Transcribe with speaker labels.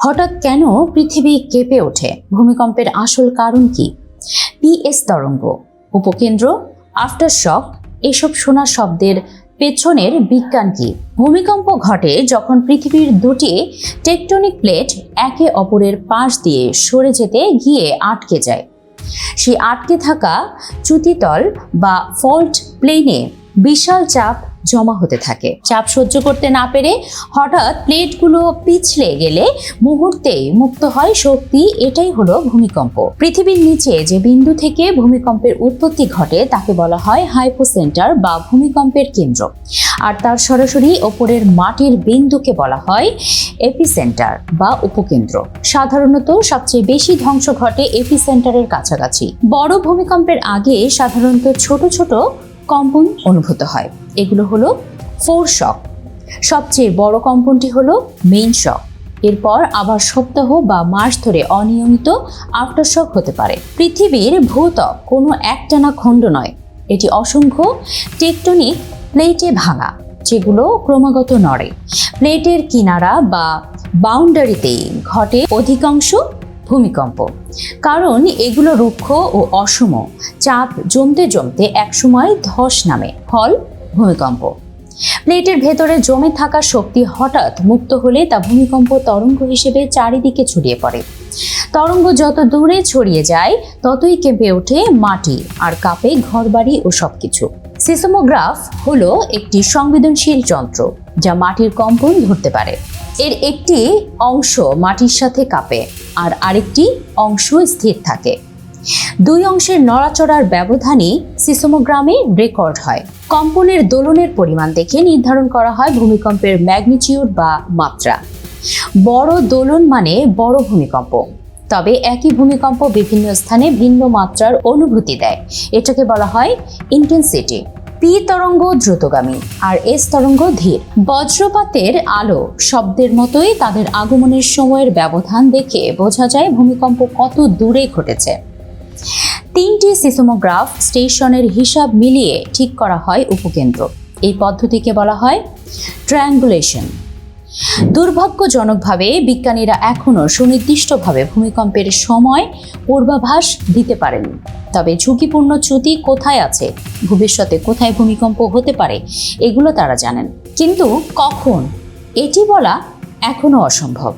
Speaker 1: হঠাৎ কেন পৃথিবী কেঁপে ওঠে? ভূমিকম্পের আসল কারণ কি? পিএস তরঙ্গ, উপকেন্দ্র, আফটারশক, এসব শোনা শব্দের পেছনের বিজ্ঞান কি? ভূমিকম্প ঘটে যখন পৃথিবীর দুটি টেকটনিক প্লেট একে অপরের পাশ দিয়ে সরে যেতে গিয়ে আটকে যায়। সেই আটকে থাকা চ্যুতিতল বা ফল্ট প্লেনে বিশাল চাপ জমা হতে থাকে। চাপ সহ্য করতে না পেরে হঠাৎ প্লেটগুলো পিছলে গেলে মুহূর্তেই মুক্ত হয় শক্তি। এটাই হলো ভূমিকম্প। পৃথিবীর নিচে যে বিন্দু থেকে ভূমিকম্পের উৎপত্তি ঘটে তাকে বলা হয় হাইপোসেন্টার বা ভূমিকম্পের কেন্দ্র, আর তার সরাসরি ওপরের মাটির বিন্দুকে বলা হয় এপিসেন্টার বা উপকেন্দ্র। সাধারণত সবচেয়ে বেশি ধ্বংস ঘটে এপিসেন্টারের কাছাকাছি। বড় ভূমিকম্পের আগে সাধারণত ছোট ছোট কম্পন অনুভূত হয়। এগুলো হলো ফোরশক। সবচেয়ে বড় কম্পনটি হলো মেইন শক। এরপর আবার সপ্তাহ বা মাস ধরে অনিয়মিত আফটারশক হতে পারে। পৃথিবীর ভূত্বক কোনো একটানা খণ্ড নয়, এটি অসংখ্য টেকটনিক প্লেটে ভাঙা, যেগুলো ক্রমাগত নড়ে। প্লেটের কিনারা বা বাউন্ডারিতেই ঘটে অধিকাংশ ভূমিকম্প, কারণ এগুলো রুক্ষ ও অসম। চাপ জমতে জমতে একসময় ধস নামে, ফল ভূমিকম্প। প্লেটের ভেতরে জমে থাকা শক্তি হঠাৎ মুক্ত হলে তা ভূমিকম্প তরঙ্গ হিসেবে চারিদিকে ছড়িয়ে পড়ে। তরঙ্গ যত দূরে ছড়িয়ে যায় ততই কেঁপে ওঠে মাটি আর কাঁপে ঘরবাড়ি ও সবকিছু। সিসমোগ্রাফ হলো একটি সংবেদনশীল যন্ত্র যা মাটির কম্পন ধরতে পারে। এর একটি অংশ মাটির সাথে কাঁপে আর আরেকটি অংশ স্থির থাকে। দুই অংশের নড়াচড়ার ব্যবধানই সিসমোগ্রামে রেকর্ড হয়। কম্পনের দোলনের পরিমাণ দেখে নির্ধারণ করা হয় ভূমিকম্পের ম্যাগনিটিউড বা মাত্রা। বড় দোলন মানে বড় ভূমিকম্প, তবে একই ভূমিকম্প বিভিন্ন স্থানে ভিন্ন মাত্রার অনুভূতি দেয়। এটাকে বলা হয় ইন্টেন্সিটি। পি তরঙ্গ দ্রুতগামী আর এস তরঙ্গ ধীর। বজ্রপাতের আলো শব্দের মতোই তাদের আগমনের সময়ের ব্যবধান দেখে বোঝা যায় ভূমিকম্প কত দূরে ঘটেছে। 3টি সিসমোগ্রাফ স্টেশনের হিসাব মিলিয়ে ঠিক করা হয় উপকেন্দ্র। এই পদ্ধতিকে বলা হয় ট্রায়াঙ্গুলেশন। দুর্ভাগ্যজনকভাবে বিজ্ঞানীরা এখনও সুনির্দিষ্টভাবে ভূমিকম্পের সময় পূর্বাভাস দিতে পারেনি। তবে ঝুঁকিপূর্ণ চ্যুতি কোথায় আছে, ভবিষ্যতে কোথায় ভূমিকম্প হতে পারে, এগুলো তারা জানেন, কিন্তু কখন এটি বলা এখনও অসম্ভব।